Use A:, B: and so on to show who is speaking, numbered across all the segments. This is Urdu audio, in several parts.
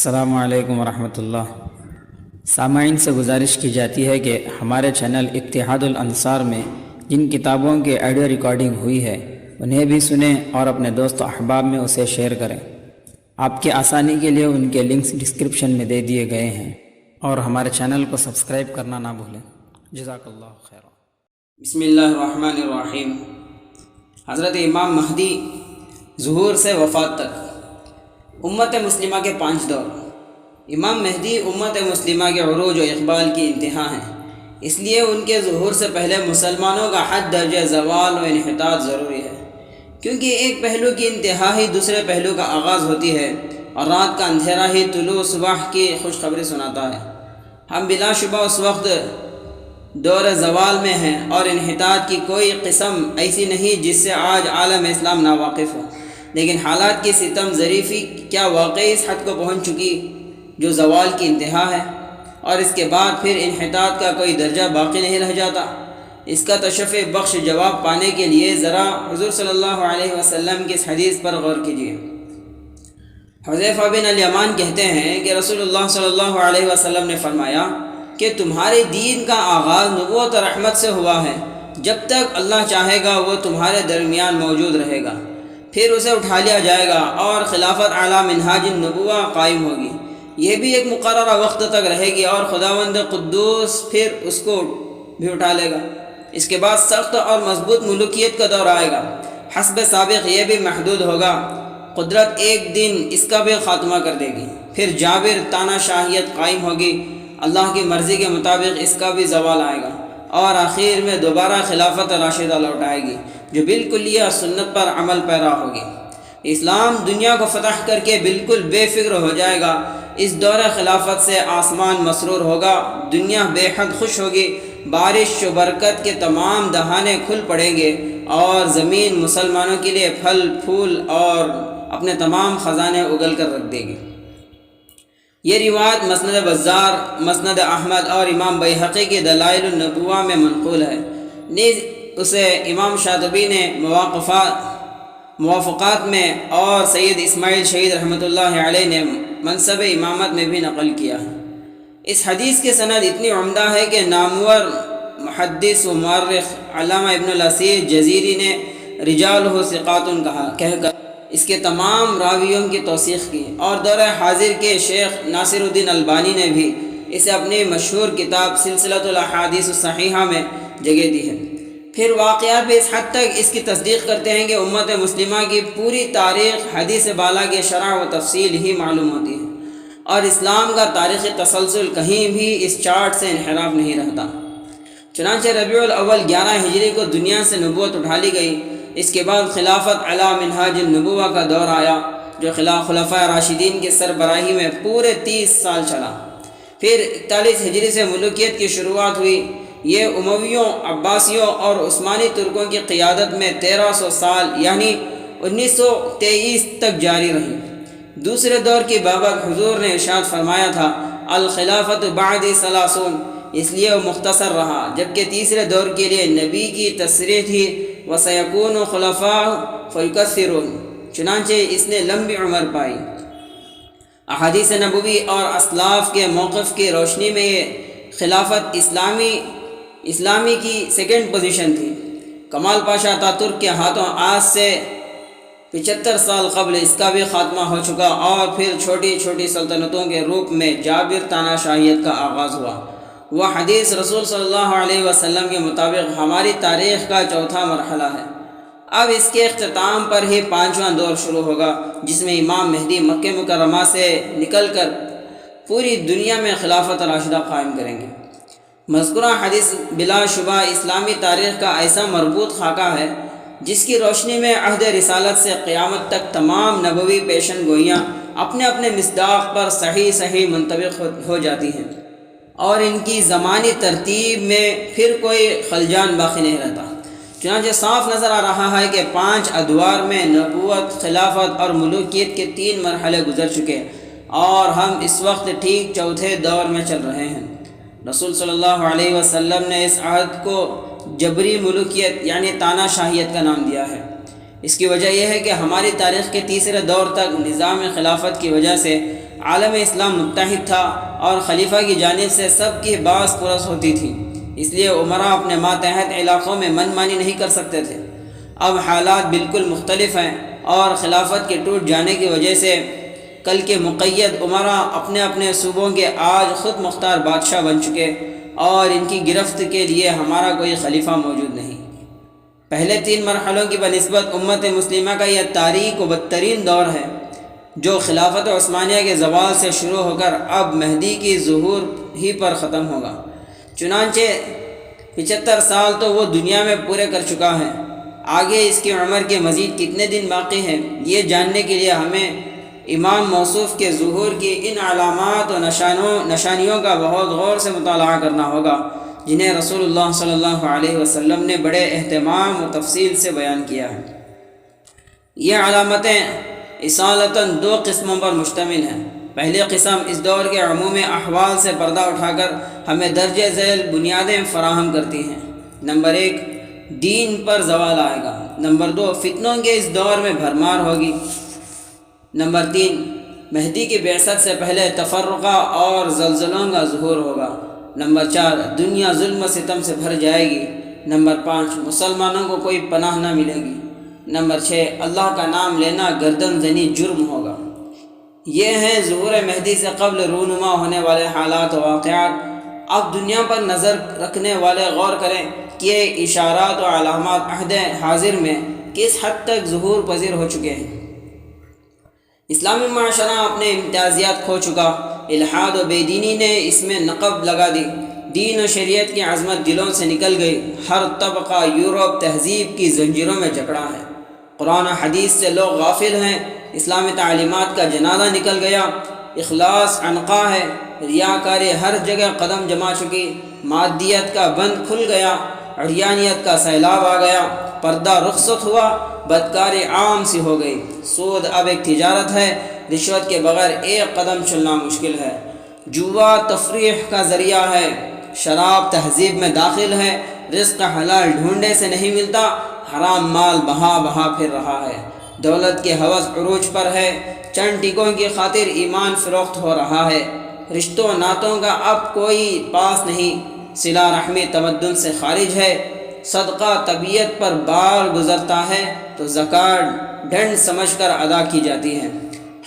A: السلام علیکم ورحمۃ اللہ۔ سامعین سے گزارش کی جاتی ہے کہ ہمارے چینل اتحاد الانصار میں جن کتابوں کی آڈیو ریکارڈنگ ہوئی ہے انہیں بھی سنیں اور اپنے دوست و احباب میں اسے شیئر کریں۔ آپ کی آسانی کے لیے ان کے لنکس ڈسکرپشن میں دے دیے گئے ہیں، اور ہمارے چینل کو سبسکرائب کرنا نہ بھولیں۔ جزاک اللہ خیر۔
B: بسم اللہ الرحمن الرحیم۔ حضرت امام مہدی ظہور سے وفات تک امت مسلمہ کے 5 دور۔ امام مہدی امت مسلمہ کے عروج و اقبال کی انتہا ہیں، اس لیے ان کے ظہور سے پہلے مسلمانوں کا حد درجہ زوال و انحطاط ضروری ہے، کیونکہ ایک پہلو کی انتہا ہی دوسرے پہلو کا آغاز ہوتی ہے، اور رات کا اندھیرا ہی طلوع صبح کی خوشخبری سناتا ہے۔ ہم بلا شبہ اس وقت دور زوال میں ہیں، اور انحطاط کی کوئی قسم ایسی نہیں جس سے آج عالم اسلام ناواقف ہو، لیکن حالات کی ستم ظریفی کیا واقعی اس حد کو پہنچ چکی جو زوال کی انتہا ہے، اور اس کے بعد پھر انحطاط کا کوئی درجہ باقی نہیں رہ جاتا۔ اس کا تشفع بخش جواب پانے کے لیے ذرا حضور صلی اللہ علیہ وسلم کی اس حدیث پر غور کیجیے۔ حذیفہ بن الیمان کہتے ہیں کہ رسول اللہ صلی اللہ علیہ وسلم نے فرمایا کہ تمہارے دین کا آغاز نبوت و رحمت سے ہوا ہے، جب تک اللہ چاہے گا وہ تمہارے درمیان موجود رہے گا، پھر اسے اٹھا لیا جائے گا اور خلافت اعلیٰ منہاج النبوہ قائم ہوگی، یہ بھی ایک مقررہ وقت تک رہے گی، اور خداوند قدوس پھر اس کو بھی اٹھا لے گا۔ اس کے بعد سخت اور مضبوط ملوکیت کا دور آئے گا، حسب سابق یہ بھی محدود ہوگا، قدرت ایک دن اس کا بھی خاتمہ کر دے گی، پھر جابر تانا شاہیت قائم ہوگی، اللہ کی مرضی کے مطابق اس کا بھی زوال آئے گا، اور آخر میں دوبارہ خلافت راشدہ لوٹ آئے گی جو بالکل یہ سنت پر عمل پیرا ہوگی۔ اسلام دنیا کو فتح کر کے بالکل بے فکر ہو جائے گا۔ اس دور خلافت سے آسمان مسرور ہوگا، دنیا بے حد خوش ہوگی، بارش و برکت کے تمام دہانے کھل پڑیں گے، اور زمین مسلمانوں کے لیے پھل پھول اور اپنے تمام خزانے اگل کر رکھ دے گی۔ یہ روایت مسند بزار، مسند احمد اور امام بیہقی کی دلائل النبوہ میں منقول ہے۔ نیز اسے امام شاطبی نے موافقات میں اور سید اسماعیل شہید رحمۃ اللہ علیہ نے منصب امامت میں بھی نقل کیا ہے۔ اس حدیث کی سند اتنی عمدہ ہے کہ نامور محدث و مورخ علامہ ابن الاسیر جزیری نے رجالہ ثقات کہہ کر اس کے تمام راویوں کی توثیق کی، اور دور حاضر کے شیخ ناصر الدین البانی نے بھی اسے اپنی مشہور کتاب سلسلۃ الاحادیث الصحیحہ میں جگہ دی ہے۔ پھر واقعات بھی اس حد تک اس کی تصدیق کرتے ہیں کہ امت مسلمہ کی پوری تاریخ حدیث بالا کے شرح و تفصیل ہی معلوم ہوتی ہے، اور اسلام کا تاریخی تسلسل کہیں بھی اس چارٹ سے انحراف نہیں رہتا۔ چنانچہ ربیع الاول 11 ہجری کو دنیا سے نبوت اٹھا لی گئی۔ اس کے بعد خلافت اعلیٰ منہاج النبوہ کا دور آیا، جو خلفائے راشدین کی سربراہی میں پورے 30 سال چلا۔ پھر 41 ہجری سے ملوکیت کی شروعات ہوئی۔ یہ امویوں، عباسیوں اور عثمانی ترکوں کی قیادت میں 1300 سال یعنی 1923 تک جاری رہی۔ دوسرے دور کی بابت حضور نے ارشاد فرمایا تھا، الخلافت بعدی 30، اس لیے وہ مختصر رہا، جبکہ تیسرے دور کے لیے نبی کی تصریح تھی، وَسَيَكُونُ خُلَفَاءُ فَيُكَثِّرُونَ، چنانچہ اس نے لمبی عمر پائی۔ احادیث نبوی اور اسلاف کے موقف کی روشنی میں یہ خلافت اسلامی کی سیکنڈ پوزیشن تھی۔ کمال پاشا اتاترک کے ہاتھوں آج سے 75 سال قبل اس کا بھی خاتمہ ہو چکا، اور پھر چھوٹی چھوٹی سلطنتوں کے روپ میں جابر تانا شاہیت کا آغاز ہوا۔ وہ حدیث رسول صلی اللہ علیہ وسلم کے مطابق ہماری تاریخ کا چوتھا مرحلہ ہے۔ اب اس کے اختتام پر ہی 5واں دور شروع ہوگا، جس میں امام مہدی مکہ مکرمہ سے نکل کر پوری دنیا میں خلافت راشدہ قائم کریں گے۔ مذکورہ حدیث بلا شبہ اسلامی تاریخ کا ایسا مربوط خاکہ ہے جس کی روشنی میں عہد رسالت سے قیامت تک تمام نبوی پیشن گوئیاں اپنے اپنے مصداق پر صحیح منطبق ہو جاتی ہیں، اور ان کی زمانی ترتیب میں پھر کوئی خلجان باقی نہیں رہتا۔ چنانچہ صاف نظر آ رہا ہے کہ 5 ادوار میں نبوت، خلافت اور ملوکیت کے 3 مرحلے گزر چکے، اور ہم اس وقت ٹھیک چوتھے دور میں چل رہے ہیں۔ رسول صلی اللہ علیہ وسلم نے اس عہد کو جبری ملوکیت یعنی تانا شاہیت کا نام دیا ہے۔ اس کی وجہ یہ ہے کہ ہماری تاریخ کے تیسرے دور تک نظام خلافت کی وجہ سے عالم اسلام متحد تھا اور خلیفہ کی جانب سے سب کی باس پرس ہوتی تھی، اس لیے عمراء اپنے ماتحت علاقوں میں من مانی نہیں کر سکتے تھے۔ اب حالات بالکل مختلف ہیں اور خلافت کے ٹوٹ جانے کی وجہ سے کل کے مقید عمراء اپنے اپنے صوبوں کے آج خود مختار بادشاہ بن چکے اور ان کی گرفت کے لیے ہمارا کوئی خلیفہ موجود نہیں۔ پہلے 3 مرحلوں کی بنسبت امت مسلمہ کا یہ تاریک و بدترین دور ہے جو خلافت عثمانیہ کے زوال سے شروع ہو کر اب مہدی کی ظہور ہی پر ختم ہوگا۔ چنانچہ 75 سال تو وہ دنیا میں پورے کر چکا ہے، آگے اس کی عمر کے مزید کتنے دن باقی ہیں یہ جاننے کے لیے ہمیں امام موصوف کے ظہور کی ان علامات و نشانیوں کا بہت غور سے مطالعہ کرنا ہوگا جنہیں رسول اللہ صلی اللہ علیہ وسلم نے بڑے اہتمام و تفصیل سے بیان کیا ہے۔ یہ علامتیں اصالتاً 2 قسموں پر مشتمل ہیں۔ پہلی قسم اس دور کے عمومی احوال سے پردہ اٹھا کر ہمیں درجہ ذیل بنیادیں فراہم کرتی ہیں۔ نمبر 1، دین پر زوال آئے گا۔ نمبر 2، فتنوں کے اس دور میں بھرمار ہوگی۔ نمبر 3، مہدی کی بعثت سے پہلے تفرقہ اور زلزلوں کا ظہور ہوگا۔ نمبر 4، دنیا ظلم و ستم سے بھر جائے گی۔ نمبر 5، مسلمانوں کو کوئی پناہ نہ ملے گی۔ نمبر 6، اللہ کا نام لینا گردن زنی جرم ہوگا۔ یہ ہیں ظہور مہدی سے قبل رونما ہونے والے حالات و واقعات۔ اب دنیا پر نظر رکھنے والے غور کریں کہ یہ اشارات و علامات عہد حاضر میں کس حد تک ظہور پذیر ہو چکے ہیں۔ اسلامی معاشرہ اپنے امتیازات کھو چکا، الحاد و بے دینی نے اس میں نقب لگا دی، دین و شریعت کی عظمت دلوں سے نکل گئی، ہر طبقہ یورپ تہذیب کی زنجیروں میں جکڑا ہے، قرآن و حدیث سے لوگ غافل ہیں، اسلامی تعلیمات کا جنازہ نکل گیا، اخلاص عنقا ہے، ریاکاری ہر جگہ قدم جما چکی، مادیت کا بند کھل گیا، عریانیت کا سیلاب آ گیا، پردہ رخصت ہوا، بدکاری عام سی ہو گئی، سود اب ایک تجارت ہے، رشوت کے بغیر ایک قدم چلنا مشکل ہے، جوا تفریح کا ذریعہ ہے، شراب تہذیب میں داخل ہے، رزق حلال ڈھونڈنے سے نہیں ملتا، حرام مال بہا بہا پھر رہا ہے، دولت کے ہوس عروج پر ہے، چند ٹکوں کی خاطر ایمان فروخت ہو رہا ہے، رشتوں ناتوں کا اب کوئی پاس نہیں، صلہ رحمی تمدن سے خارج ہے، صدقہ طبیعت پر بار گزرتا ہے تو زکوٰۃ ڈھنڈ سمجھ کر ادا کی جاتی ہے،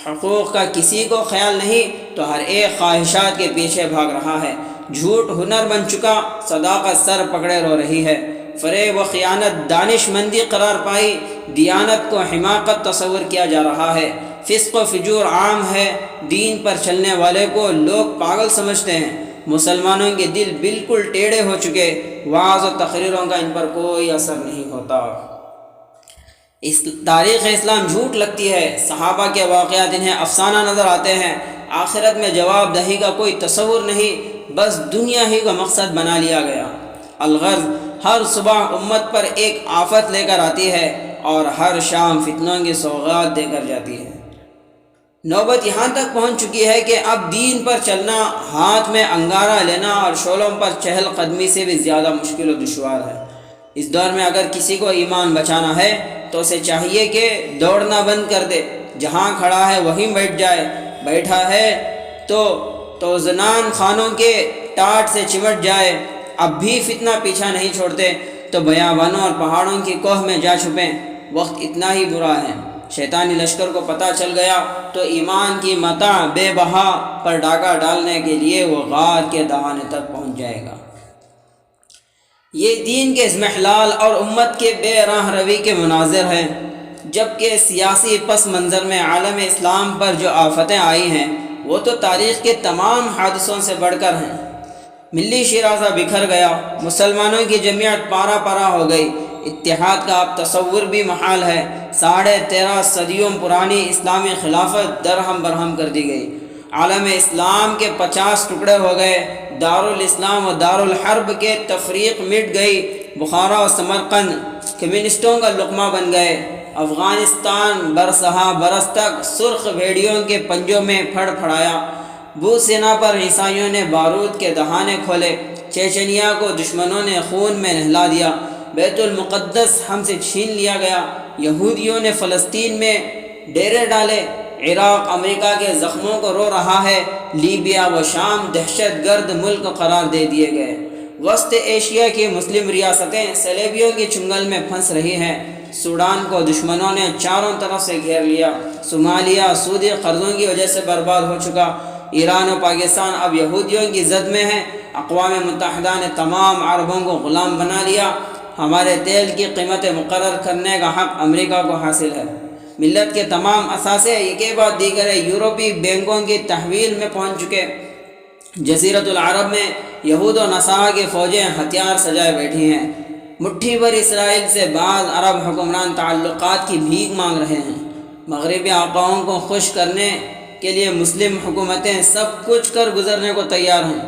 B: حقوق کا کسی کو خیال نہیں تو ہر ایک خواہشات کے پیچھے بھاگ رہا ہے، جھوٹ ہنر بن چکا، صداقت سر پکڑے رو رہی ہے، فریب و خیانت دانش مندی قرار پائی، دیانت کو حماقت تصور کیا جا رہا ہے، فسق و فجور عام ہے، دین پر چلنے والے کو لوگ پاگل سمجھتے ہیں، مسلمانوں کے دل بالکل ٹیڑھے ہو چکے، وعظ و تقریروں کا ان پر کوئی اثر نہیں ہوتا۔ اس تاریخ اسلام جھوٹ لگتی ہے، صحابہ کے واقعات انہیں افسانہ نظر آتے ہیں، آخرت میں جواب دہی کا کوئی تصور نہیں، بس دنیا ہی کا مقصد بنا لیا گیا۔ الغرض ہر صبح امت پر ایک آفت لے کر آتی ہے اور ہر شام فتنوں کی سوغات دے کر جاتی ہے۔ نوبت یہاں تک پہنچ چکی ہے کہ اب دین پر چلنا ہاتھ میں انگارہ لینا اور شعلوں پر چہل قدمی سے بھی زیادہ مشکل و دشوار ہے۔ اس دور میں اگر کسی کو ایمان بچانا ہے تو اسے چاہیے کہ دوڑنا بند کر دے، جہاں کھڑا ہے وہیں بیٹھ جائے، بیٹھا ہے تو زنان خانوں کے ٹاٹ سے چمٹ جائے، اب بھی فتنہ پیچھا نہیں چھوڑتے تو بیابانوں اور پہاڑوں کی کوہ میں جا چھپیں، وقت اتنا ہی برا ہے، شیطانی لشکر کو پتہ چل گیا تو ایمان کی متاع بے بہا پر ڈاکہ ڈالنے کے لیے وہ غار کے دہانے تک پہنچ جائے گا۔ یہ دین کے اضمحلال اور امت کے بے راہ روی کے مناظر ہیں، جبکہ سیاسی پس منظر میں عالم اسلام پر جو آفتیں آئی ہیں وہ تو تاریخ کے تمام حادثوں سے بڑھ کر ہیں۔ ملی شیرازہ بکھر گیا، مسلمانوں کی جمعیت پارا پارا ہو گئی، اتحاد کا اب تصور بھی محال ہے، 13.5 صدیوں پرانی اسلامی خلافت درہم برہم کر دی گئی، عالم اسلام کے 50 ٹکڑے ہو گئے، دارالاسلام و دارالحرب کے تفریق مٹ گئی، بخارا و سمرقند کمیونسٹوں کا لقمہ بن گئے، افغانستان برسہا برس تک سرخ بھیڑیوں کے پنجوں میں پھڑ پھڑایا، بوسینا پر عیسائیوں نے بارود کے دہانے کھولے، چیچنیا کو دشمنوں نے خون میں نہلا دیا، بیت المقدس ہم سے چھین لیا گیا، یہودیوں نے فلسطین میں ڈیرے ڈالے، عراق امریکہ کے زخموں کو رو رہا ہے، لیبیا و شام دہشت گرد ملک قرار دے دیے گئے، وسط ایشیا کی مسلم ریاستیں صلیبیوں کی چنگل میں پھنس رہی ہیں، سوڈان کو دشمنوں نے چاروں طرف سے گھیر لیا، صومالیہ سودی قرضوں کی وجہ سے برباد ہو چکا، ایران و پاکستان اب یہودیوں کی زد میں ہیں، اقوام متحدہ نے تمام عربوں کو غلام بنا لیا، ہمارے تیل کی قیمتیں مقرر کرنے کا حق امریکہ کو حاصل ہے، ملت کے تمام اثاثے ایک بعد دیگر یورپی بینکوں کی تحویل میں پہنچ چکے، جزیرۃ العرب میں یہود و نصارہ کی فوجیں ہتھیار سجائے بیٹھی ہیں، مٹھی بھر اسرائیل سے بعض عرب حکمران تعلقات کی بھیک مانگ رہے ہیں، مغربی آقاؤں کو خوش کرنے کے لیے مسلم حکومتیں سب کچھ کر گزرنے کو تیار ہیں،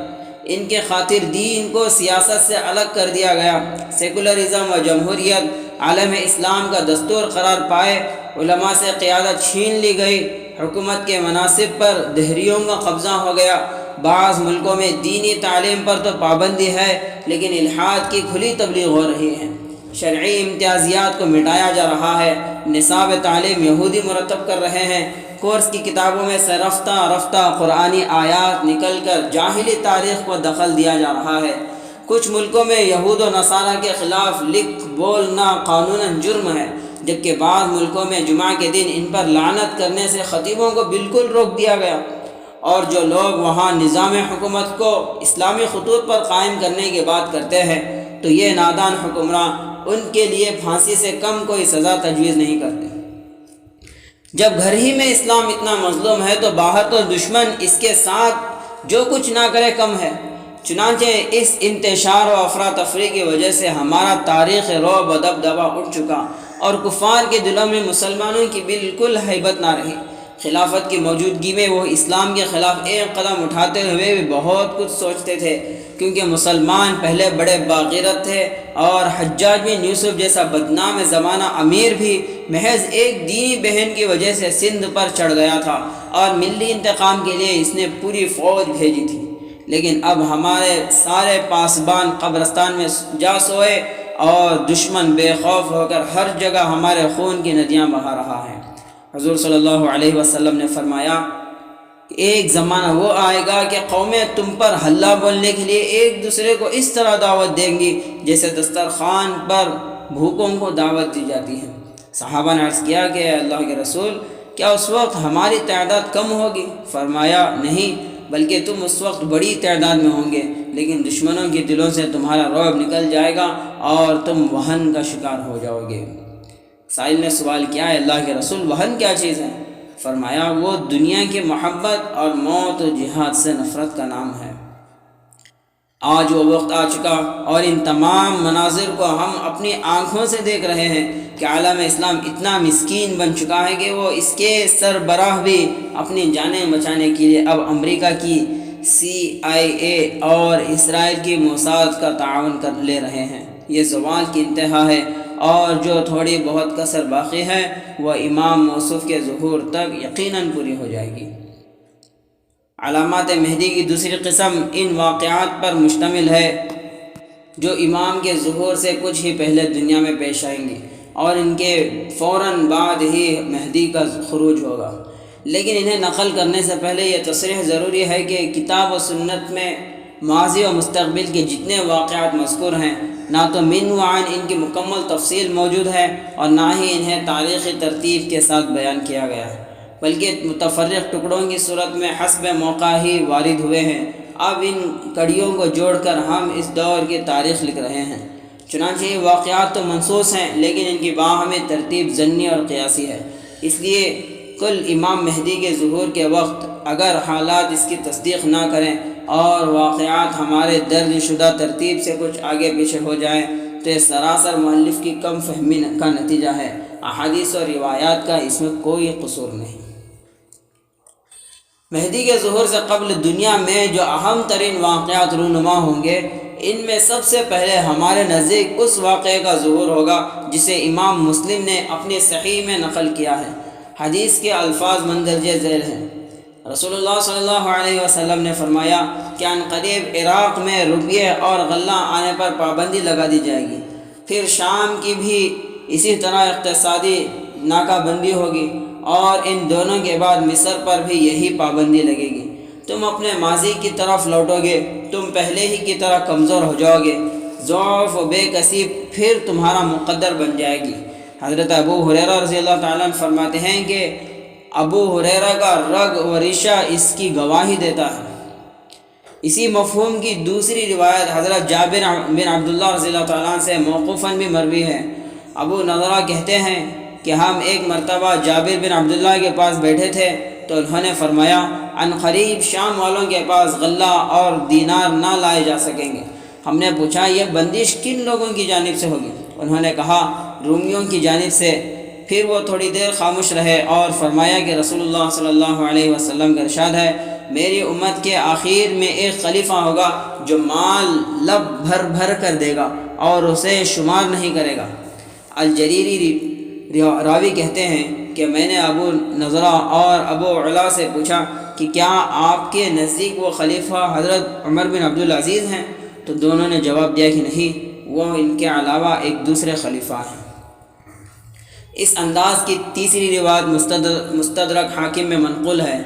B: ان کے خاطر دین کو سیاست سے الگ کر دیا گیا، سیکولرزم و جمہوریت عالم اسلام کا دستور قرار پائے، علماء سے قیادت چھین لی گئی، حکومت کے مناصب پر دہریوں کا قبضہ ہو گیا، بعض ملکوں میں دینی تعلیم پر تو پابندی ہے لیکن الحاد کی کھلی تبلیغ ہو رہی ہے، شرعی امتیازات کو مٹایا جا رہا ہے، نصاب تعلیم یہودی مرتب کر رہے ہیں، کورس کی کتابوں میں سے رفتہ رفتہ قرآنی آیات نکل کر جاہلی تاریخ کو دخل دیا جا رہا ہے، کچھ ملکوں میں یہود و نصارہ کے خلاف لکھ بولنا قانوناً جرم ہے، جبکہ بعض ملکوں میں جمعہ کے دن ان پر لعنت کرنے سے خطیبوں کو بالکل روک دیا گیا، اور جو لوگ وہاں نظام حکومت کو اسلامی خطوط پر قائم کرنے کی بات کرتے ہیں تو یہ نادان حکمراں ان کے لیے پھانسی سے کم کوئی سزا تجویز نہیں کرتے۔ جب گھر ہی میں اسلام اتنا مظلوم ہے تو باہر تو دشمن اس کے ساتھ جو کچھ نہ کرے کم ہے، چنانچہ اس انتشار و افراتفری کی وجہ سے ہمارا تاریخ رعب و دبدبہ اٹھ چکا اور کفار کے دلوں میں مسلمانوں کی بالکل ہیبت نہ رہی، خلافت کی موجودگی میں وہ اسلام کے خلاف ایک قدم اٹھاتے ہوئے بھی بہت کچھ سوچتے تھے، کیونکہ مسلمان پہلے بڑے باغیرت تھے اور حجاج بن یوسف جیسا بدنام زمانہ امیر بھی محض ایک دینی بہن کی وجہ سے سندھ پر چڑھ گیا تھا اور ملی انتقام کے لیے اس نے پوری فوج بھیجی تھی، لیکن اب ہمارے سارے پاسبان قبرستان میں جا سوئے اور دشمن بے خوف ہو کر ہر جگہ ہمارے خون کی ندیاں بہا رہا ہے۔ حضور صلی اللہ علیہ وسلم نے فرمایا کہ ایک زمانہ وہ آئے گا کہ قومیں تم پر حلہ بولنے کے لیے ایک دوسرے کو اس طرح دعوت دیں گی جیسے دسترخوان پر بھوکوں کو دعوت دی جاتی ہے۔ صحابہ نے عرض کیا کہ اللہ کے رسول، کیا اس وقت ہماری تعداد کم ہوگی؟ فرمایا نہیں، بلکہ تم اس وقت بڑی تعداد میں ہوں گے، لیکن دشمنوں کے دلوں سے تمہارا رعب نکل جائے گا اور تم وہن کا شکار ہو جاؤ گے۔ سائل نے سوال کیا ہے اللہ کے رسول، وہن کیا چیز ہے؟ فرمایا وہ دنیا کی محبت اور موت و جہاد سے نفرت کا نام ہے۔ آج وہ وقت آ چکا اور ان تمام مناظر کو ہم اپنی آنکھوں سے دیکھ رہے ہیں کہ عالم اسلام اتنا مسکین بن چکا ہے کہ وہ اس کے سربراہ بھی اپنی جانیں بچانے کے لیے اب امریکہ کی CIA اور اسرائیل کی موساد کا تعاون کر لے رہے ہیں۔ یہ زوال کی انتہا ہے اور جو تھوڑی بہت کسر باقی ہے وہ امام موصوف کے ظہور تک یقیناً پوری ہو جائے گی۔ علامات مہدی کی دوسری قسم ان واقعات پر مشتمل ہے جو امام کے ظہور سے کچھ ہی پہلے دنیا میں پیش آئیں گی اور ان کے فوراً بعد ہی مہدی کا خروج ہوگا، لیکن انہیں نقل کرنے سے پہلے یہ تصریح ضروری ہے کہ کتاب و سنت میں ماضی و مستقبل کے جتنے واقعات مذکور ہیں نہ تو من وعن ان کی مکمل تفصیل موجود ہے اور نہ ہی انہیں تاریخی ترتیب کے ساتھ بیان کیا گیا ہے، بلکہ متفرق ٹکڑوں کی صورت میں حسب موقع ہی وارد ہوئے ہیں۔ اب ان کڑیوں کو جوڑ کر ہم اس دور کی تاریخ لکھ رہے ہیں، چنانچہ یہ واقعات تو منصوص ہیں لیکن ان کی باہمی ترتیب ضنی اور قیاسی ہے، اس لیے کل امام مہدی کے ظہور کے وقت اگر حالات اس کی تصدیق نہ کریں اور واقعات ہمارے درج شدہ ترتیب سے کچھ آگے پیچھے ہو جائیں تو یہ سراسر مؤلف کی کم فہمی کا نتیجہ ہے، احادیث اور روایات کا اس میں کوئی قصور نہیں۔ مہدی کے ظہور سے قبل دنیا میں جو اہم ترین واقعات رونما ہوں گے ان میں سب سے پہلے ہمارے نزدیک اس واقعے کا ظہور ہوگا جسے امام مسلم نے اپنی صحیح میں نقل کیا ہے۔ حدیث کے الفاظ مندرجہ ذیل ہیں۔ رسول اللہ صلی اللہ علیہ وسلم نے فرمایا کہ عنقریب عراق میں روپیے اور غلہ آنے پر پابندی لگا دی جائے گی، پھر شام کی بھی اسی طرح اقتصادی ناکہ بندی ہوگی اور ان دونوں کے بعد مصر پر بھی یہی پابندی لگے گی۔ تم اپنے ماضی کی طرف لوٹو گے، تم پہلے ہی کی طرح کمزور ہو جاؤ گے، ضعف و بے کسی پھر تمہارا مقدر بن جائے گی۔ حضرت ابو ہریرہ رضی اللہ تعالیٰ عنہ فرماتے ہیں کہ ابو ہریرہ کا رگ و ریشہ اس کی گواہی دیتا ہے۔ اسی مفہوم کی دوسری روایت حضرت جابر بن عبداللہ رضی اللہ تعالیٰ عنہ سے موقوفاً بھی مروی ہے۔ ابو نضرہ کہتے ہیں کہ ہم ایک مرتبہ جابر بن عبداللہ کے پاس بیٹھے تھے تو انہوں نے فرمایا عن قریب شام والوں کے پاس غلہ اور دینار نہ لائے جا سکیں گے۔ ہم نے پوچھا یہ بندش کن لوگوں کی جانب سے ہوگی؟ انہوں نے کہا رومیوں کی جانب سے۔ پھر وہ تھوڑی دیر خاموش رہے اور فرمایا کہ رسول اللہ صلی اللہ علیہ وسلم کا ارشاد ہے میری امت کے آخر میں ایک خلیفہ ہوگا جو مال لب بھر بھر کر دے گا اور اسے شمار نہیں کرے گا۔ الجریری راوی کہتے ہیں کہ میں نے ابو نضرہ اور ابو علا سے پوچھا کہ کیا آپ کے نزدیک وہ خلیفہ حضرت عمر بن عبدالعزیز ہیں؟ تو دونوں نے جواب دیا کہ نہیں، وہ ان کے علاوہ ایک دوسرے خلیفہ ہیں۔ اس انداز کی تیسری روایت مستدرک حاکم میں منقول ہے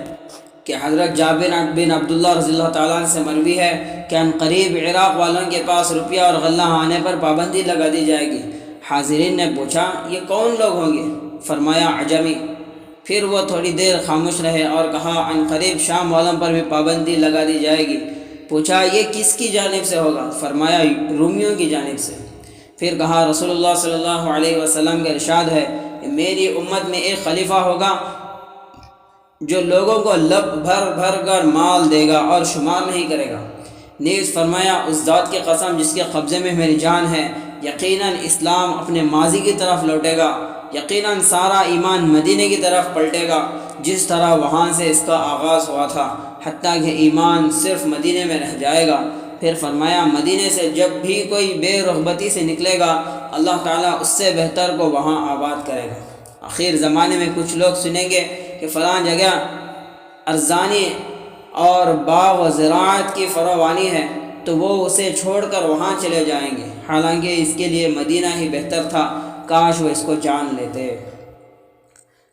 B: کہ حضرت جابر بن عبداللہ رضی اللہ تعالیٰ عنہ سے مروی ہے کہ ان قریب عراق والوں کے پاس روپیہ اور غلہ آنے پر پابندی لگا دی جائے گی۔ حاضرین نے پوچھا یہ کون لوگ ہوں گے؟ فرمایا عجمی۔ پھر وہ تھوڑی دیر خاموش رہے اور کہا ان قریب شام والوں پر بھی پابندی لگا دی جائے گی۔ پوچھا یہ کس کی جانب سے ہوگا؟ فرمایا رومیوں کی جانب سے۔ پھر کہا رسول اللہ صلی اللہ علیہ وسلم کا ارشاد ہے کہ میری امت میں ایک خلیفہ ہوگا جو لوگوں کو لب بھر بھر کر مال دے گا اور شمار نہیں کرے گا۔ نیز فرمایا اس ذات کی قسم جس کے قبضے میں میری جان ہے، یقیناً اسلام اپنے ماضی کی طرف لوٹے گا، یقیناً سارا ایمان مدینے کی طرف پلٹے گا جس طرح وہاں سے اس کا آغاز ہوا تھا، حتیٰ کہ ایمان صرف مدینے میں رہ جائے گا۔ پھر فرمایا مدینے سے جب بھی کوئی بے رغبتی سے نکلے گا اللہ تعالیٰ اس سے بہتر کو وہاں آباد کرے گا۔ آخر زمانے میں کچھ لوگ سنیں گے کہ فلاں جگہ ارزانی اور باغ و زراعت کی فراوانی ہے تو وہ اسے چھوڑ کر وہاں چلے جائیں گے، حالانکہ اس کے لیے مدینہ ہی بہتر تھا، کاش وہ اس کو جان لیتے۔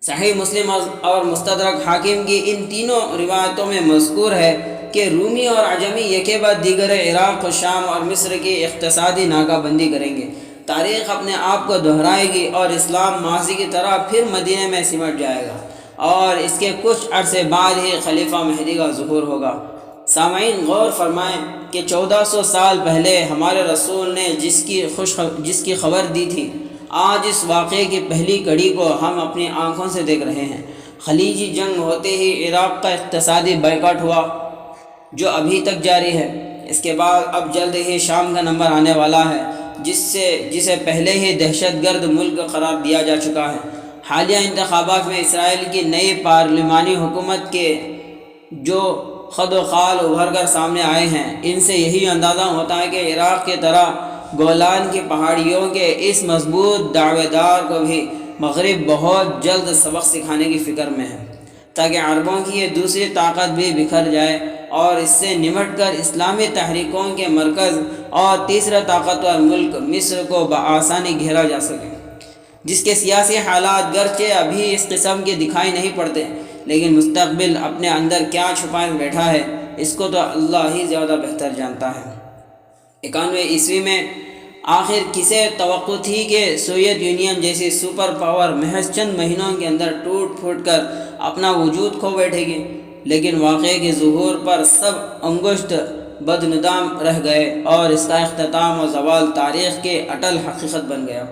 B: صحیح مسلم اور مستدرک حاکم کی ان تینوں روایتوں میں مذکور ہے کہ رومی اور عجمی یکے بعد دیگر عراق و شام اور مصر کی اقتصادی ناکہ بندی کریں گے۔ تاریخ اپنے آپ کو دہرائے گی اور اسلام ماضی کی طرح پھر مدینے میں سمٹ جائے گا اور اس کے کچھ عرصے بعد ہی خلیفہ مہدی کا ظہور ہوگا۔ سامعین غور فرمائیں کہ 1400 سال پہلے ہمارے رسول نے جس کی خبر دی تھی، آج اس واقعے کی پہلی کڑی کو ہم اپنی آنکھوں سے دیکھ رہے ہیں۔ خلیجی جنگ ہوتے ہی عراق کا اقتصادی بائیکاٹ ہوا جو ابھی تک جاری ہے۔ اس کے بعد اب جلد ہی شام کا نمبر آنے والا ہے جسے پہلے ہی دہشت گرد ملک قرار دیا جا چکا ہے۔ حالیہ انتخابات میں اسرائیل کی نئی پارلیمانی حکومت کے جو خد و خال ابھر کر سامنے آئے ہیں، ان سے یہی اندازہ ہوتا ہے کہ عراق کی طرح گولان کی پہاڑیوں کے اس مضبوط دعوے دار کو بھی مغرب بہت جلد سبق سکھانے کی فکر میں ہے، تاکہ عربوں کی یہ دوسری طاقت بھی بکھر جائے اور اس سے نمٹ کر اسلامی تحریکوں کے مرکز اور تیسرا طاقتور ملک مصر کو بآسانی گھیرا جا سکے، جس کے سیاسی حالات گرچہ ابھی اس قسم کے دکھائی نہیں پڑتے، لیکن مستقبل اپنے اندر کیا چھپائے بیٹھا ہے اس کو تو اللہ ہی زیادہ بہتر جانتا ہے۔ 91 عیسوی میں آخر کسے توقع تھی کہ سوویت یونین جیسی سپر پاور محض چند مہینوں کے اندر ٹوٹ پھوٹ کر اپنا وجود کھو بیٹھے گی، لیکن واقعے کے ظہور پر سب انگشت بدندام رہ گئے اور اس کا اختتام و زوال تاریخ کے اٹل حقیقت بن گیا۔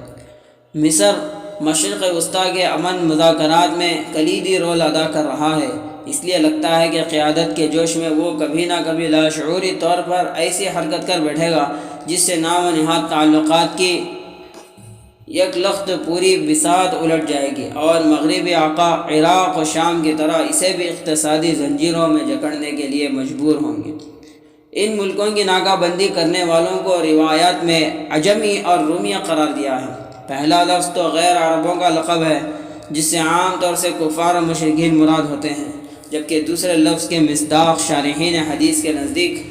B: مصر مشرق وسطیٰ کے امن مذاکرات میں کلیدی رول ادا کر رہا ہے، اس لیے لگتا ہے کہ قیادت کے جوش میں وہ کبھی نہ کبھی لاشعوری طور پر ایسی حرکت کر بیٹھے گا جس سے نام و نہاد تعلقات کی یک لخت پوری بساط الٹ جائے گی اور مغربی آقا عراق و شام کی طرح اسے بھی اقتصادی زنجیروں میں جکڑنے کے لیے مجبور ہوں گے۔ ان ملکوں کی ناکہ بندی کرنے والوں کو روایات میں عجمی اور رومیہ قرار دیا ہے۔ پہلا لفظ تو غیر عربوں کا لقب ہے جس سے عام طور سے کفار و مشرکین مراد ہوتے ہیں، جبکہ دوسرے لفظ کے مصداق شارحین حدیث کے نزدیک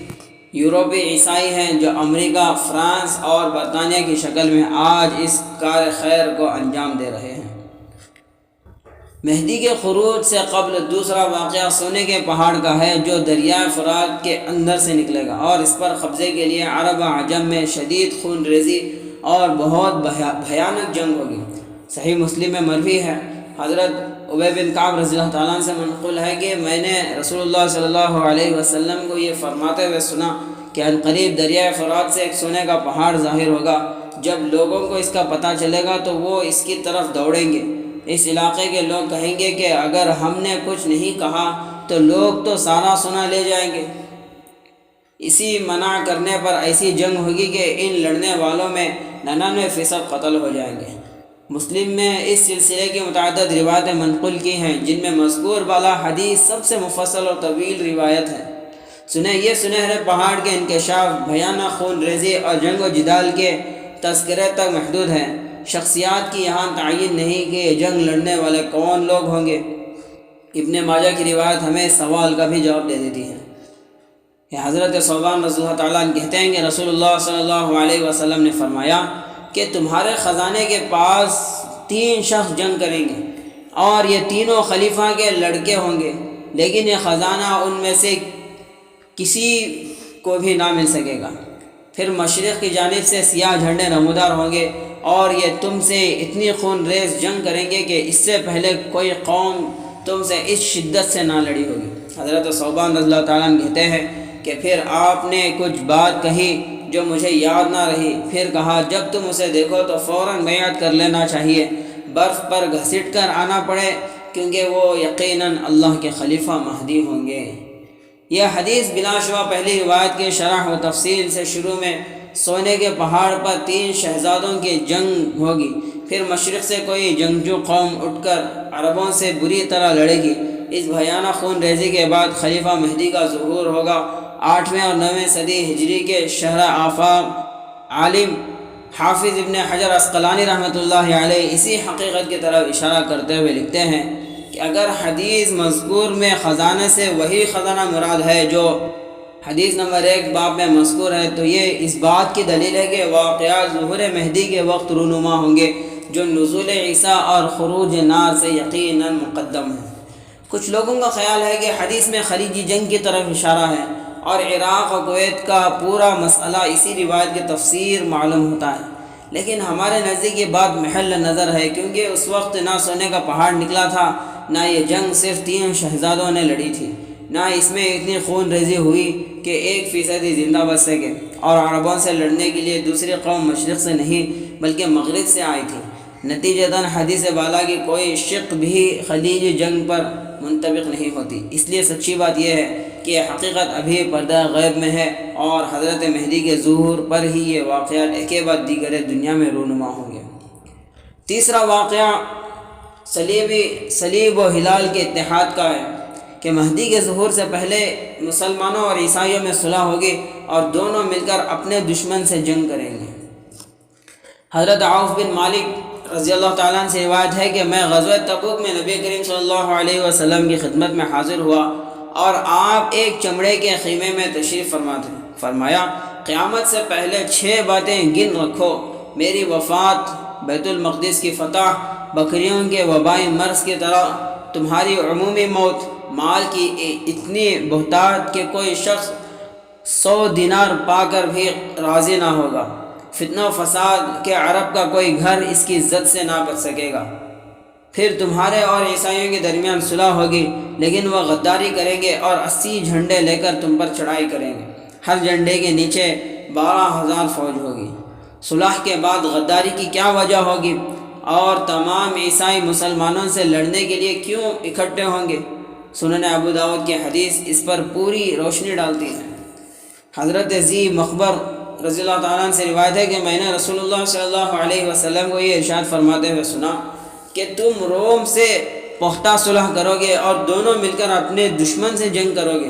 B: یورپی عیسائی ہیں جو امریکہ، فرانس اور برطانیہ کی شکل میں آج اس کار خیر کو انجام دے رہے ہیں۔ مہدی کے خروج سے قبل دوسرا واقعہ سونے کے پہاڑ کا ہے جو دریائے فرات کے اندر سے نکلے گا، اور اس پر قبضے کے لیے عرب و عجم میں شدید خون ریزی اور بہت بھیانک جنگ ہوگی۔ صحیح مسلم میں مروی ہے، حضرت ابی بن کعب رضی اللہ تعالیٰ عنہ سے منقول ہے کہ میں نے رسول اللہ صلی اللہ علیہ وسلم کو یہ فرماتے ہوئے سنا کہ عنقریب دریائے فرات سے ایک سونے کا پہاڑ ظاہر ہوگا، جب لوگوں کو اس کا پتہ چلے گا تو وہ اس کی طرف دوڑیں گے۔ اس علاقے کے لوگ کہیں گے کہ اگر ہم نے کچھ نہیں کہا تو لوگ تو سارا سونا لے جائیں گے۔ اسی منع کرنے پر ایسی جنگ ہوگی کہ ان لڑنے والوں میں 99% قتل ہو جائیں گے۔ مسلم میں اس سلسلے کی متعدد روایتیں منقول کی ہیں، جن میں مذکور بالا حدیث سب سے مفصل اور طویل روایت ہے۔ یہ سنہرے پہاڑ کے انکشاف، بھیانک خون ریزی اور جنگ و جدال کے تذکرے تک محدود ہے۔ شخصیات کی یہاں تعین نہیں کہ یہ جنگ لڑنے والے کون لوگ ہوں گے۔ ابن ماجہ کی روایت ہمیں اس سوال کا بھی جواب دے دیتی ہے۔ یہ حضرت ثوبان رضی اللہ تعالیٰ عنہ کہتے ہیں کہ رسول اللہ صلی اللہ علیہ وسلم نے فرمایا کہ تمہارے خزانے کے پاس 3 شخص جنگ کریں گے، اور یہ تینوں خلیفہ کے لڑکے ہوں گے، لیکن یہ خزانہ ان میں سے کسی کو بھی نہ مل سکے گا۔ پھر مشرق کی جانب سے سیاہ جھنڈے نمودار ہوں گے، اور یہ تم سے اتنی خون ریز جنگ کریں گے کہ اس سے پہلے کوئی قوم تم سے اس شدت سے نہ لڑی ہوگی۔ حضرت ثوبان رضی اللہ تعالیٰ عنہ کہتے ہیں کہ پھر آپ نے کچھ بات کہی جو مجھے یاد نہ رہی، پھر کہا جب تم اسے دیکھو تو فوراً بیعت کر لینا چاہیے، برف پر گھسٹ کر آنا پڑے، کیونکہ وہ یقیناً اللہ کے خلیفہ مہدی ہوں گے۔ یہ حدیث بلا شبہ پہلی روایت کی شرح و تفصیل سے شروع میں سونے کے پہاڑ پر 3 شہزادوں کی جنگ ہوگی، پھر مشرق سے کوئی جنگجو قوم اٹھ کر عربوں سے بری طرح لڑے گی۔ اس بھیانک خون ریزی کے بعد خلیفہ مہدی کا ظہور ہوگا۔ 8ویں اور 9ویں صدی ہجری کے شرح آفاق عالم حافظ ابن حجر عسقلانی رحمۃ اللہ علیہ اسی حقیقت کی طرف اشارہ کرتے ہوئے لکھتے ہیں کہ اگر حدیث مذکور میں خزانے سے وہی خزانہ مراد ہے جو حدیث نمبر 1 باب میں مذکور ہے، تو یہ اس بات کی دلیل ہے کہ واقعات ظہور مہدی کے وقت رونما ہوں گے، جو نزول عیسیٰ اور خروج نار سے یقیناً مقدم ہے۔ کچھ لوگوں کا خیال ہے کہ حدیث میں خلیجی جنگ کی طرف اشارہ ہے، اور عراق و کویت کا پورا مسئلہ اسی روایت کی تفسیر معلوم ہوتا ہے، لیکن ہمارے نزدیک یہ بات محل نظر ہے، کیونکہ اس وقت نہ سونے کا پہاڑ نکلا تھا، نہ یہ جنگ صرف 3 شہزادوں نے لڑی تھی، نہ اس میں اتنی خون ریزی ہوئی کہ 1% ہی زندہ بچ سکے، اور عربوں سے لڑنے کے لیے دوسری قوم مشرق سے نہیں بلکہ مغرب سے آئی تھی۔ نتیجتاً حدیث بالا کی کوئی شق بھی خلیج جنگ پر منطبق نہیں ہوتی۔ اس لیے سچی بات یہ ہے کہ یہ حقیقت ابھی پردہ غیب میں ہے، اور حضرت مہدی کے ظہور پر ہی یہ واقعات ایک بعد دیگر دنیا میں رونما ہوں گے۔ تیسرا واقعہ صلیب و ہلال کے اتحاد کا ہے کہ مہدی کے ظہور سے پہلے مسلمانوں اور عیسائیوں میں صلح ہوگی، اور دونوں مل کر اپنے دشمن سے جنگ کریں گے۔ حضرت عوف بن مالک رضی اللہ تعالیٰ عنہ سے روایت ہے کہ میں غزوہ تبوک میں نبی کریم صلی اللہ علیہ وسلم کی خدمت میں حاضر ہوا، اور آپ ایک چمڑے کے خیمے میں تشریف فرما تھے۔ فرمایا قیامت سے پہلے 6 باتیں گن رکھو: میری وفات، بیت المقدس کی فتح، بکریوں کے وبائی مرض کی طرح تمہاری عمومی موت، مال کی اتنی بہتات کہ کوئی شخص 100 دینار پا کر بھی راضی نہ ہوگا، فتنہ و فساد کہ عرب کا کوئی گھر اس کی عزت سے نہ بچ سکے گا۔ پھر تمہارے اور عیسائیوں کے درمیان صلح ہوگی، لیکن وہ غداری کریں گے اور 80 جھنڈے لے کر تم پر چڑھائی کریں گے، ہر جھنڈے کے نیچے 12,000 فوج ہوگی۔ صلح کے بعد غداری کی کیا وجہ ہوگی، اور تمام عیسائی مسلمانوں سے لڑنے کے لیے کیوں اکٹھے ہوں گے؟ سنن ابو داؤد کی حدیث اس پر پوری روشنی ڈالتی ہے۔ حضرت ذی مخبر رضی اللہ تعالیٰ عنہ سے روایت ہے کہ میں نے رسول اللہ صلی اللہ علیہ وسلم کو یہ ارشاد فرماتے ہوئے سنا کہ تم روم سے پختہ صلح کرو گے اور دونوں مل کر اپنے دشمن سے جنگ کرو گے،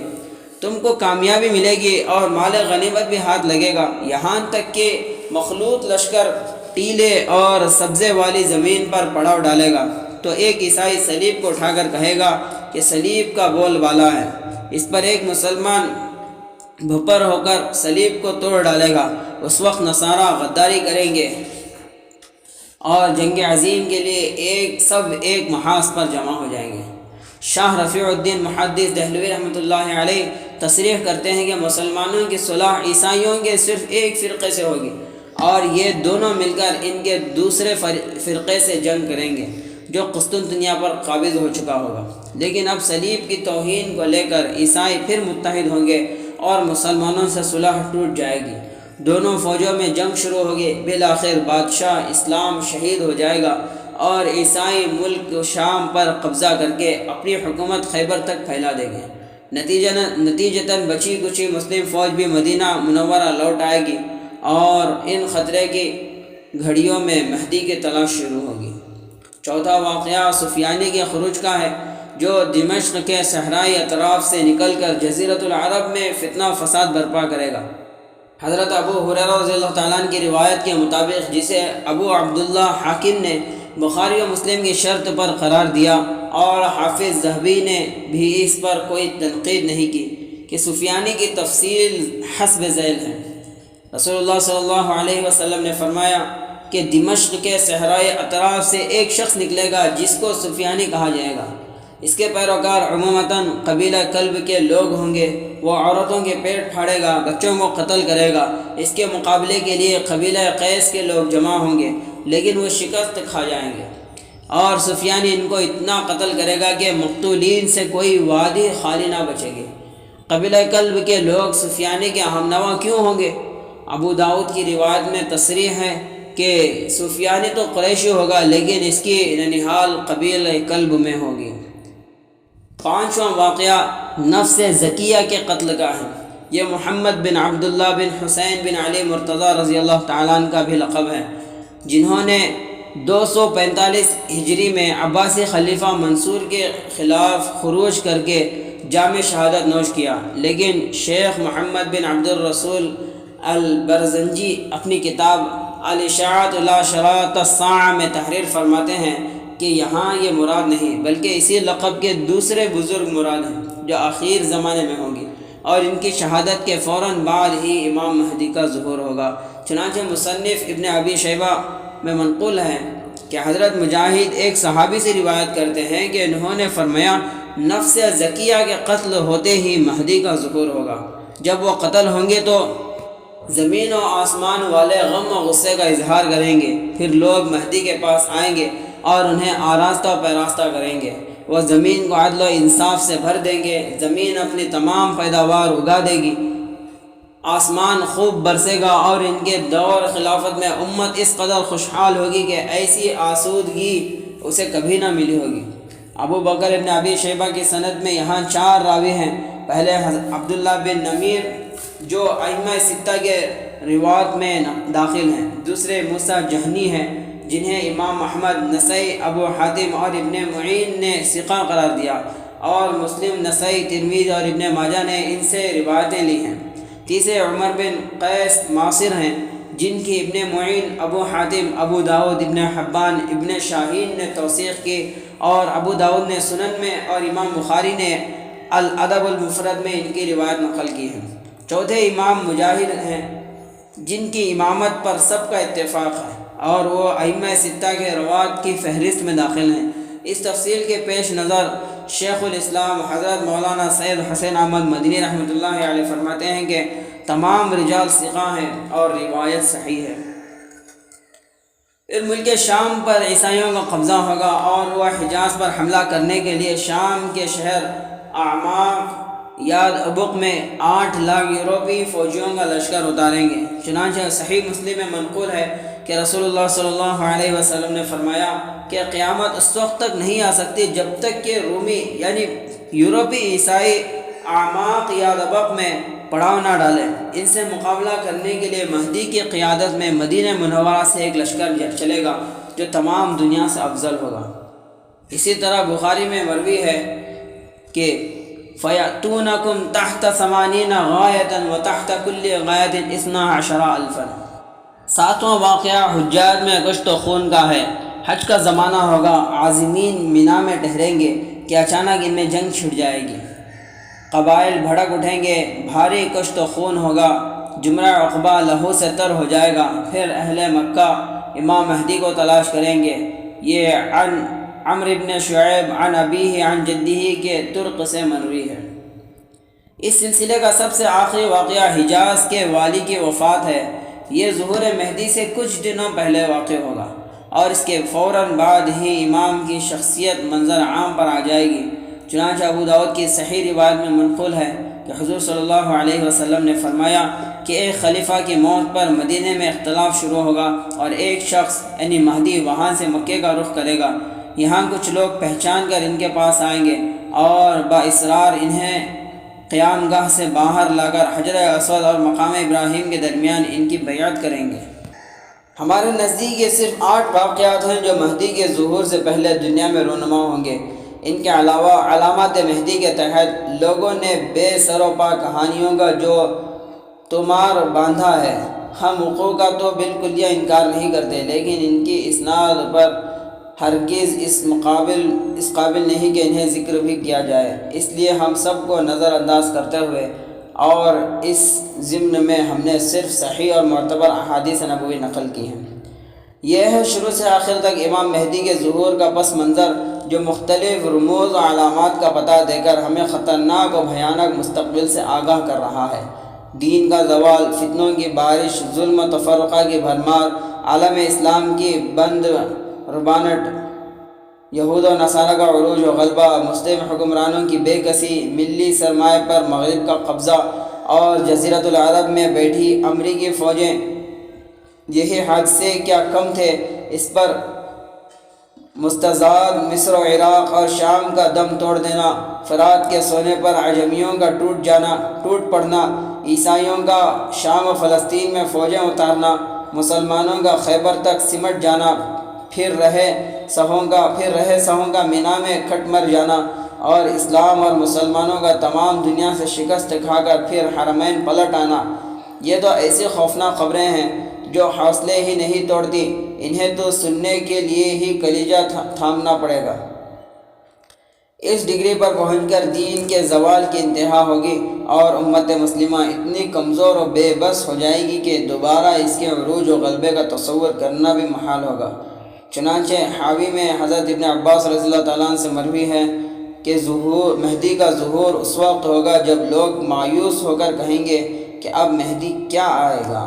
B: تم کو کامیابی ملے گی اور مال غنیمت بھی ہاتھ لگے گا، یہاں تک کہ مخلوط لشکر ٹیلے اور سبزے والی زمین پر پڑاؤ ڈالے گا، تو ایک عیسائی صلیب کو اٹھا کر کہے گا کہ صلیب کا بول بالا ہے، اس پر ایک مسلمان بھپر ہو کر صلیب کو توڑ ڈالے گا، اس وقت نصارہ غداری کریں گے اور جنگ عظیم کے لیے سب ایک محاذ پر جمع ہو جائیں گے۔ شاہ رفیع الدین محدث دہلوی رحمۃ اللہ علیہ تصریح کرتے ہیں کہ مسلمانوں کی صلح عیسائیوں کے صرف ایک فرقے سے ہوگی، اور یہ دونوں مل کر ان کے دوسرے فرقے سے جنگ کریں گے جو قسطنطنیہ پر قابض ہو چکا ہوگا۔ لیکن اب صلیب کی توہین کو لے کر عیسائی پھر متحد ہوں گے اور مسلمانوں سے صلح ٹوٹ جائے گی، دونوں فوجوں میں جنگ شروع ہوگی، بالآخر بادشاہ اسلام شہید ہو جائے گا اور عیسائی ملک شام پر قبضہ کر کے اپنی حکومت خیبر تک پھیلا دیں گے۔ نتیجتاً بچی کچی مسلم فوج بھی مدینہ منورہ لوٹ آئے گی اور ان خطرے کی گھڑیوں میں مہدی کی تلاش شروع ہوگی۔ چوتھا واقعہ سفیانی کے خروج کا ہے، جو دمشق کے صحرائی اطراف سے نکل کر جزیرۃ العرب میں فتنہ و فساد برپا کرے گا۔ حضرت ابو ہریرہ رضی اللہ تعالیٰ عنہ کی روایت کے مطابق، جسے ابو عبداللہ حاکم نے بخاری و مسلم کی شرط پر قرار دیا اور حافظ ذہبی نے بھی اس پر کوئی تنقید نہیں کی، کہ سفیانی کی تفصیل حسب ذیل ہے۔ رسول اللہ صلی اللہ علیہ وسلم نے فرمایا کہ دمشق کے صحرائے اطراف سے ایک شخص نکلے گا جس کو سفیانی کہا جائے گا۔ اس کے پیروکار عموماً قبیلہ کلب کے لوگ ہوں گے۔ وہ عورتوں کے پیٹ پھاڑے گا، بچوں کو قتل کرے گا۔ اس کے مقابلے کے لیے قبیلہ قیس کے لوگ جمع ہوں گے، لیکن وہ شکست کھا جائیں گے، اور سفیانی ان کو اتنا قتل کرے گا کہ مقتولین سے کوئی وادی خالی نہ بچے گی۔ قبیلہ کلب کے لوگ سفیانی کے ہمنوا کیوں ہوں گے؟ ابو داؤد کی روایت میں تصریح ہے کہ سفیانی تو قریشی ہوگا، لیکن اس کی ننہال قبیلہ کلب میں ہوگی۔ پانچواں واقعہ نفس زکیہ کے قتل کا ہے۔ یہ محمد بن عبداللہ بن حسین بن علی مرتضیٰ رضی اللہ تعالیٰ عنہ کا بھی لقب ہے، جنہوں نے 245 ہجری میں عباسی خلیفہ منصور کے خلاف خروج کر کے جام شہادت نوش کیا، لیکن شیخ محمد بن عبد الرسول البرزنجی اپنی کتاب الاشاعۃ لا شراط الساعہ میں تحریر فرماتے ہیں کہ یہاں یہ مراد نہیں، بلکہ اسی لقب کے دوسرے بزرگ مراد ہیں جو آخر زمانے میں ہوں گی، اور ان کی شہادت کے فوراً بعد ہی امام مہدی کا ظہور ہوگا۔ چنانچہ مصنف ابن ابی شیبہ میں منقول ہے کہ حضرت مجاہد ایک صحابی سے روایت کرتے ہیں کہ انہوں نے فرمایا، نفس زکیہ کے قتل ہوتے ہی مہدی کا ظہور ہوگا۔ جب وہ قتل ہوں گے تو زمین و آسمان والے غم و غصے کا اظہار کریں گے، پھر لوگ مہدی کے پاس آئیں گے اور انہیں آراستہ و پیراستہ کریں گے۔ وہ زمین کو عدل و انصاف سے بھر دیں گے، زمین اپنی تمام پیداوار اگا دے گی، آسمان خوب برسے گا، اور ان کے دور خلافت میں امت اس قدر خوشحال ہوگی کہ ایسی آسودگی اسے کبھی نہ ملی ہوگی۔ ابو بکر ابن ابی شیبہ کی سند میں یہاں 4 راوی ہیں۔ پہلے عبداللہ بن نمیر جو ائمہ ستہ کے روایت میں داخل ہیں، دوسرے موسیٰ جہنی ہیں جنہیں امام احمد، نسائی، ابو حاتم اور ابن معین نے ثقہ قرار دیا، اور مسلم، نسائی، ترمذی اور ابن ماجہ نے ان سے روایتیں لی ہیں۔ تیسرے عمر بن قیس معاصر ہیں جن کی ابن معین، ابو حاتم، ابو داؤد، ابن حبان، ابن شاہین نے توثیق کی، اور ابو داؤد نے سنن میں اور امام بخاری نے الادب المفرد میں ان کی روایت نقل کی ہے۔ چوتھے امام مجاہد ہیں جن کی امامت پر سب کا اتفاق ہے، اور وہ ائمہ ستہ کے روات کی فہرست میں داخل ہیں۔ اس تفصیل کے پیش نظر شیخ الاسلام حضرت مولانا سید حسین احمد مدنی رحمۃ اللہ علیہ فرماتے ہیں کہ تمام رجال ثقہ ہیں اور روایت صحیح ہے۔ پھر ملک شام پر عیسائیوں کا قبضہ ہوگا، اور وہ حجاز پر حملہ کرنے کے لیے شام کے شہر اعماق یاد ابق میں 8 لاکھ یورپی فوجیوں کا لشکر اتاریں گے۔ چنانچہ صحیح مسلم میں منقول ہے کہ رسول اللہ صلی اللہ علیہ وسلم نے فرمایا کہ قیامت اس وقت تک نہیں آ سکتی جب تک کہ رومی یعنی یورپی عیسائی اعماق یاد ابق میں پڑاؤ نہ ڈالیں۔ ان سے مقابلہ کرنے کے لیے مہدی کی قیادت میں مدینہ منورہ سے ایک لشکر چلے گا جو تمام دنیا سے افضل ہوگا۔ اسی طرح بخاری میں مروی ہے کہ فَيَأْتُونَكُمْ تَحْتَ 80 غَایَةً وَتَحْتَ كُلِّ غَایَةٍ 12,000 ساتواں واقعہ حجاج میں گشت و خون کا ہے۔ حج کا زمانہ ہوگا، عازمین مینا میں ٹھہریں گے کہ اچانک ان میں جنگ چھڑ جائے گی، قبائل بھڑک اٹھیں گے، بھاری کشت و خون ہوگا، جمرہ عقبہ لہو سے تر ہو جائے گا، پھر اہل مکہ امام مہدی کو تلاش کریں گے۔ یہ عن عمرو بن شعیب عن ابیہ عن جدہ کے طرق سے مروی ہے۔ اس سلسلے کا سب سے آخری واقعہ حجاز کے والی کی وفات ہے۔ یہ ظہور مہدی سے کچھ دنوں پہلے واقع ہوگا اور اس کے فوراً بعد ہی امام کی شخصیت منظر عام پر آ جائے گی۔ چنانچہ ابو داؤد کی صحیح روایت میں منقول ہے کہ حضور صلی اللہ علیہ وسلم نے فرمایا کہ ایک خلیفہ کی موت پر مدینے میں اختلاف شروع ہوگا اور ایک شخص یعنی مہدی وہاں سے مکے کا رخ کرے گا۔ یہاں کچھ لوگ پہچان کر ان کے پاس آئیں گے اور باصرار انہیں قیام گاہ سے باہر لا کر حجر اسود اور مقام ابراہیم کے درمیان ان کی بیعت کریں گے۔ ہمارے نزدیک یہ صرف 8 واقعات ہیں جو مہدی کے ظہور سے پہلے دنیا میں رونما ہوں گے۔ ان کے علاوہ علامات مہدی کے تحت لوگوں نے بے سر و پا کہانیوں کا جو تمار باندھا ہے۔ ہم وقوع کا تو بالکل یہ انکار نہیں کرتے، لیکن ان کی اسناد پر ہرگز اس قابل نہیں کہ انہیں ذکر بھی کیا جائے۔ اس لیے ہم سب کو نظر انداز کرتے ہوئے اور اس ضمن میں ہم نے صرف صحیح اور معتبر احادیث نبوی نقل کی ہیں۔ یہ ہے شروع سے آخر تک امام مہدی کے ظہور کا پس منظر، جو مختلف رموز و علامات کا پتہ دے کر ہمیں خطرناک و بھیانک مستقبل سے آگاہ کر رہا ہے۔ دین کا زوال، فتنوں کی بارش، ظلم و تفرقہ کی بھرمار، عالم اسلام کی بند ربانٹ، یہود و نصارہ کا عروج و غلبہ، مسلم حکمرانوں کی بے کسی، ملی سرمایہ پر مغرب کا قبضہ اور جزیرۃ العرب میں بیٹھی امریکی فوجیں، یہی حادثے کیا کم تھے۔ اس پر مستضاد مصر و عراق اور شام کا دم توڑ دینا، فرات کے سونے پر عجمیوں کا ٹوٹ پڑنا، عیسائیوں کا شام و فلسطین میں فوجیں اتارنا، مسلمانوں کا خیبر تک سمٹ جانا، پھر رہے سہوں کا مینا میں کھٹ مر جانا، اور اسلام اور مسلمانوں کا تمام دنیا سے شکست کھا کر پھر حرمین پلٹ آنا، یہ تو ایسی خوفناک خبریں ہیں جو حوصلے ہی نہیں توڑتی۔ انہیں تو سننے کے لیے ہی کلیجہ تھامنا پڑے گا۔ اس ڈگری پر پہنچ کر دین کے زوال کی انتہا ہوگی اور امت مسلمہ اتنی کمزور و بے بس ہو جائے گی کہ دوبارہ اس کے عروج و غلبے کا تصور کرنا بھی محال ہوگا۔ چنانچہ حاوی میں حضرت ابن عباس رضی اللہ تعالیٰ عنہ سے مروی ہے کہ مہدی کا ظہور اس وقت ہوگا جب لوگ مایوس ہو کر کہیں گے کہ اب مہدی کیا آئے گا۔